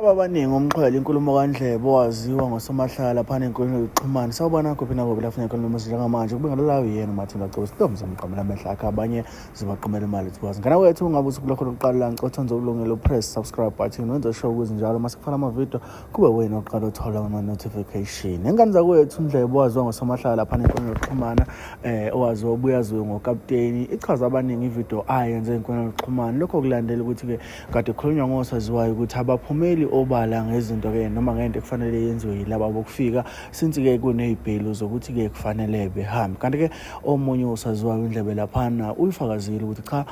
Abaningi umxhwele inkulumo kaNdlebe owaziwa ngosomahlala phana enkundleni yokuxhumana sawubona kuphi nakubi lafuna inkulumo njengamanje kube ngalalayo yena Martin Lacroix Storm zamqamela amehla akhe abanye zibaqamela imali sikwazi ngana wethu ungabe usukulokho lokuqala ngicothanza ukulungela press subscribe button wenza sure ukuthi njalo mase kufana amavideo kube wena oqala uthola ama notification engane zakwethu uNdlebe owaziwa ngosomahlala phana enkundleni yokuxhumana owaziwa obuyaziwe ngokapteni ichaza abaningi ivideo ayenze enkundleni yokuxhumana lokho kulandela ukuthi ke kade khulunywa ngosaziwayo ukuthi abaphumeli obala ngezinto ke noma ngento ekufanele yenziwe yilabo abokufika since ke kunezibhelu zokuthi ke kufanele behambe kanti ke omunye usaziwayo uNdlebe laphana uyifakazile ukuthi cha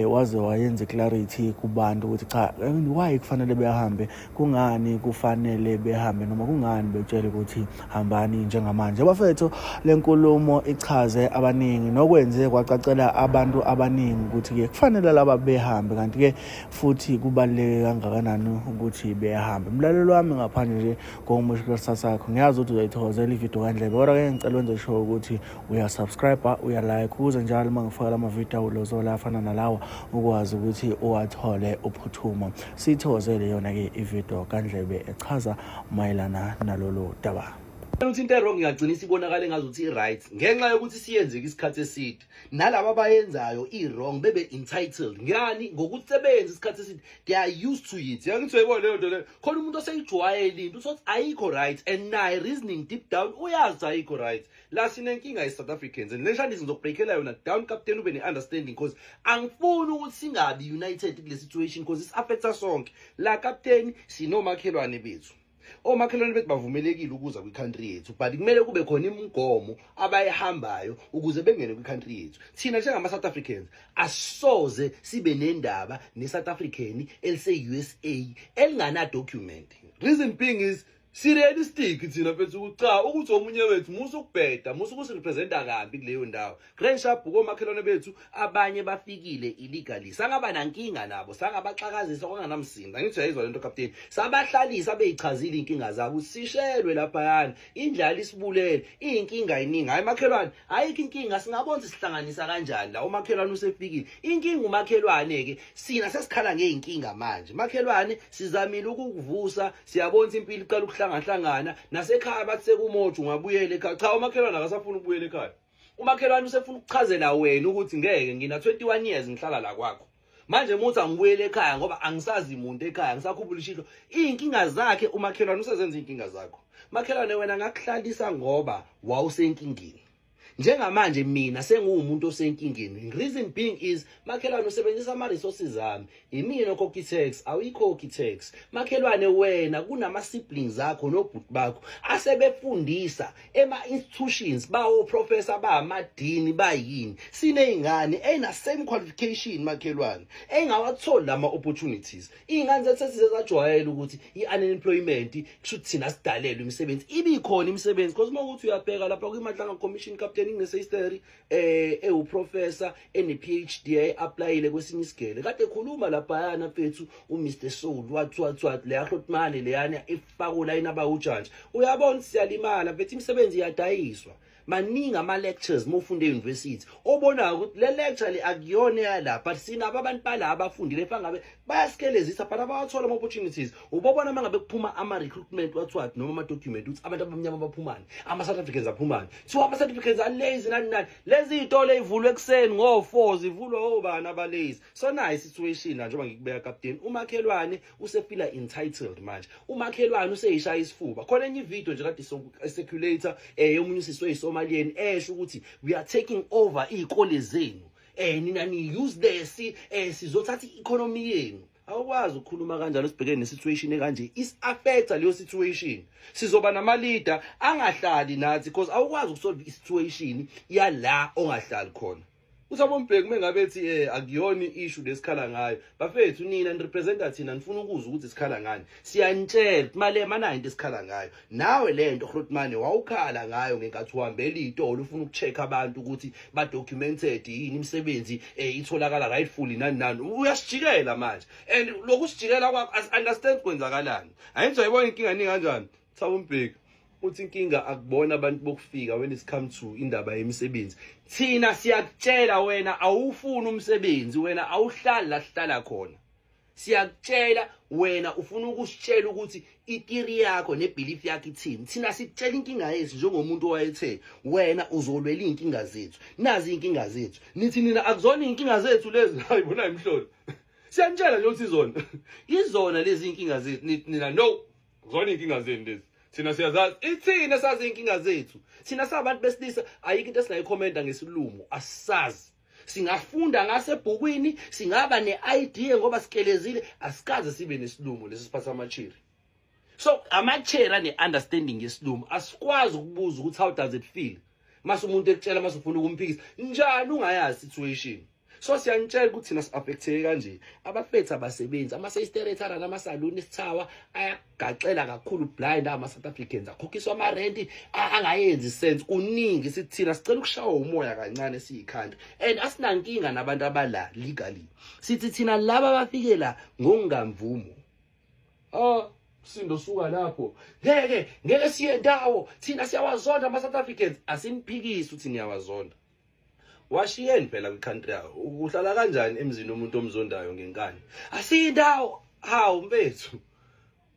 waze wayenza clarity kubantu ukuthi cha why kufanele behambe kungani kufanele behambe noma kungani betshele ukuthi hambani njengamanje abafethu lenkulumo ichaze abaningi nokwenze kwacacela abantu abaningi ukuthi ke kufanele laba behambe kanti ke futhi kubaleke kangakanani ukuthi behambe umlalelo wami ngaphandle nje ngomushikela sakho ngiyazi ukuthi uzayithokozela ivideo kaNdlebe kodwa ke ngicela wenze sure ukuthi uyasubscribe uyalike ukuze njalo mangifaka ama video lozola afana nalawa ukwazi ukuthi uwathole uphuthuma sithokozele yona ke ivideo kaNdlebe echaza mayelana nalolu daba. Ukuthi into wrong ingagcina isibonakala engazuthi i-right ngenxa yokuthi siyenzeke isikhathi eside nalabo abayenzayo i-wrong bebe entitled ngani ngokusebenza isikhathi eside they are used to it yangithi uyibona leyo nto leyo khona umuntu oseyijwayele into uthi ayikho right and naye reasoning deep down uyazi ayikho right la sinenkinga South Africans and leshani sizobreakela yona down captain ube ne-understanding because angifuni ukuthi singabi united kule situation because it affects us sonke la captain sinomakhelwane bethu omakhelwane bethu bavumelekile ukuza kwi-country yethu but kumele kube khona imigomo abayihambayo ukuze bengene kwi-country yethu thina njengama-South Africans asoze sibe nendaba ne-South African elise-USA elingana-document reason being is realistic thina mfethu cha ukuthi omunye wethu musukubheda musukusirepresenta kabi kuleyo ndawo Grand Sharp komakhelwane bethu abanye bafikile illegally sangaba nankinga nabo sangabaxakazisa okunganamsinda ngithi uyayizwa lento captain sabahlalisa beyichazile inkinga zabo sishelwe lapha yana indlala isibulele inkinga iningi hayi makhelwane ayikho inkinga singabona sihlanganisa kanjani la umakhelwane usefikile inkinga umakhelwane ke sina sesikhala ngeinkinga manje makhelwane sizamile ukukuvusa siyabona impilo iqala hlangana nasekhaya bathi sekumoja ungabuyela ekhaya cha umakhelwane akasafuna ukubuyela ekhaya umakhelwane usefuna ukuchazela wena ukuthi ngeke ngina 21 years ngihlala la kwakho manje muthi angibuyele ekhaya ngoba angisazi umuntu ekhaya ngisakhuphula ishilo inkinga zakhe umakhelwane usezenza inkinga zakho makhelwane wena ngakuhlalisa ngoba wawusenkingeni njengamanje mina sengumuntu osenkingeni reason being is makhelwane usebenzisa ama resources ami imina okhokha tax awuyikhokhi tax makhelwane wena kunama siblings zakho nobhuti bakho asebefundisa ema institutions bawo professor bamadini bayini sineyingane ena same qualification makhelwane engawathola ama opportunities ingane zethu sizezajwayela ukuthi iunemployment kushuthi thina sidalelwe imisebenzi ibikhona imisebenzi because mawukuthi uyabheka lapha kwimadlanga commission captain nginesehistory uprofessor ene-PhD applyile kwesinye isigele kade khuluma lapha yana mfethu uMr Soul wathi le yahlotmane leyana ifakula inaba ujudge uyabona siyalimala mfethu imisebenzi iyadayiswa maningi ama lectures mofunde university obona ukuthi le lecture le akuyona yalapha but sinabo abantu bala abafundile fangabe bayaskelezisa but abawathola ama opportunities ubobona mangabe kuphuma ama recruitment wathi noma ama document uthi abantu abamnyama baphumani ama South Africans aphumani so ama South Africans are lazy nani lezi izitolo ezivulwe ekseni ngo4 zivulwa obani abalazy so nice situation la njengoba ngikubeka captain umakhelwane usefila entitled manje umakhelwane useyishaya isifuba khona enye video nje kade circulator yomunye usiswe Somalian esho ukuthi we are taking over izikole zenu nina ni use this sizothatha economy yenu awukwazi ukukhuluma kanjalo sibhekene nesituation ekanje is affect leyo situation sizoba nama leader angahlali nathi because awukwazi ukusolve isituation yala ongahlali khona usabombheki mengabe ethi akuyona issue lesikhala ngayo bafethu nina nirepresenta thina nifuna ukuza ukuthi sikhala ngani siyanitshela manje manayinto esikhala ngayo nawe lento Grootman wawukhala ngayo ngenkathi uhambela izitolo ufuna ukucheck abantu ukuthi ba documented yini imisebenzi itholakala rightfully nani uyasijikela manje and lokusijikela kwakho as understand kwenzakalani ayithi uyibona inkinga ningi kanjani sabombheki uthi inkinga akubona abantu bokufika when it comes to indaba yemisebenzi thina siyakutshela wena awufuni umsebenzi wena awuhlali la hlala khona siyakutshela wena ufuna ukusitshela ukuthi itheory yakho nebelief yakho ithini. Thina sikutshela inkinga yethu njengomuntu owayethe wena uzolwela inkinga zethu. Nazi inkinga zethu. Nithi nina akuzona inkinga zethu lezi hayibona imhlolo. Siyanitshela nje ukuthi izona. Izona lezi inkinga zethu nina no. Akuzona inkinga zenu lezi. Thina siyazazi ithina sazi inkinga zethu. Thina sabantu besilisa ayikho into esingayikhomenta ngesilumo asisazi. Singafunda ngasebhukwini, singaba neidea ngoba sikelezile, asikaze sibe nesilumo lesi siphatha amachiri. So amachira neunderstanding yesilumo asikwazi ukubuza ukuthi how does it feel. Mase umuntu ekutshela mase ufuna ukumphikisa, njani ungayazi situation. So siyanitshela ukuthi thina si-affecteke kanje. Abafethu abasebenzi, ama-seisteretara namasaluni isithawa ayagaxela kakhulu blind ama-South Africans. Akhokhiswa ama-rent angayenzi sense. Kuningi sithi thina sicela ukushawa umoya kancane siyikhanda. And asinankinga nabantu abala legally. Sithi thina laba abafike la ngokungamvumo. Sindo suka lapho. Ngeke siye ndawo. Thina siyawazonda ama-South Africans. Asimphikisi uthi niyawazonda. Washiyeni phela kwi-country yawo. Uhlala kanjani emzini omuntu omzondayo ngenkani? Asindawo. Hawu mfethu.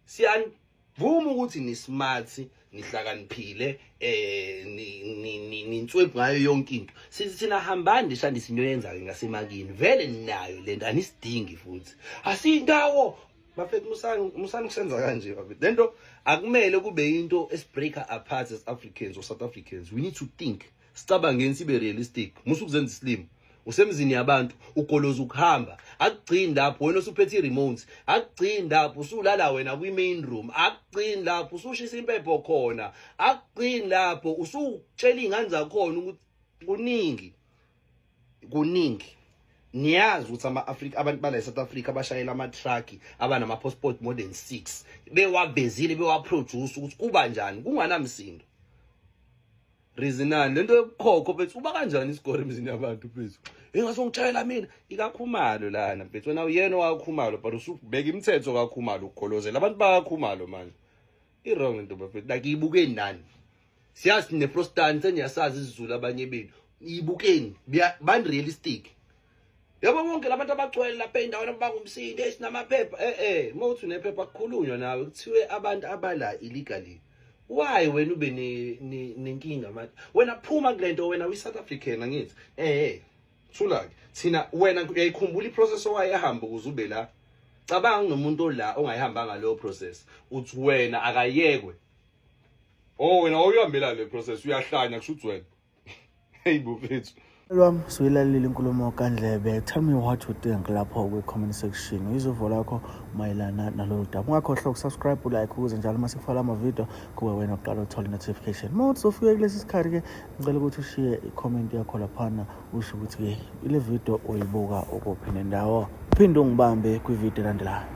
Siyanivuma ukuthi ni smart, nihlakaniphile, ninswebhu ngayo yonke into. Sithi thina hambani ndishanda isinyoyenza ngasemakini. Vele ninayo lento anisidingi futhi. Asindawo. Bafethu musani kusenza kanje bafethu. Lento akumele kube into esibreaker apart as Africans or South Africans. We need to think. Sicabangeni sibe realistic. Musukuzenza islim. Usemzini yabantu ugoloza ukuhamba. Akugcini lapho wena usuphethe remote. Akugcini lapho usulala wena kwi main room. Akugcini lapho usushisa impepho khona. Akugcini lapho usutshela ingane zakhona ukuthi kuningi. Niyazi ukuthi ama-Afrika abantu bala eSouth Africa abashayela ama-truck abanama passport more than 6 bewabhezile bewaproduce ukuthi kuba njani kunganamsindo. Reasonani lento yokukhokho bethu uba kanjani isikore emzini yabantu bethu. Engasongitshela mina ikakhumalo lana bethu wena uyena wakhumalo but usubeka imithetho kakhumalo ukukholozela abantu bakakhumalo manje. I-wrong into bafethu like ibukeni nani. Siyazi neprostani seniyasazi isizulu abanye benu. Ibukeni bani realistic. Yabo bonke labantu abagcwele lapha endaweni abangumsindi esinamaphepha mawuthi unephepha kukhulunywa nawe kuthiwe abantu abala illegally. Why wena ube nenkinga manje? Wena phuma kulento wena uyi-South African angithi. Thula ke. Thina wena uyayikhumbula iprocess owayehamba ukuze ube la. Cabanga nomuntu la ongayihambanga leyo process. Uthi wena akayekwe. Wena awuyihambela le process uyahlanya kusho uthi wena. Hey bufethu. Lwami siyilalile inkulumo kaNdlebe. Tell me what you think lapho kwi-comment section. Izovo lakho mayelana nalolu daba. Ungakhohlwa ukusubscribe, ulike ukuze njalo uma sikufaka ama-video kuwe wena uqala uthola i-notification. Mawuthi ufike kulesi sikhathi ke ngicela ukuthi ushiye i-comment yakho laphana usho ukuthi ke ile video uyibuka ukuphi nendawo. Phinde ungibambe kwi-video elandelayo.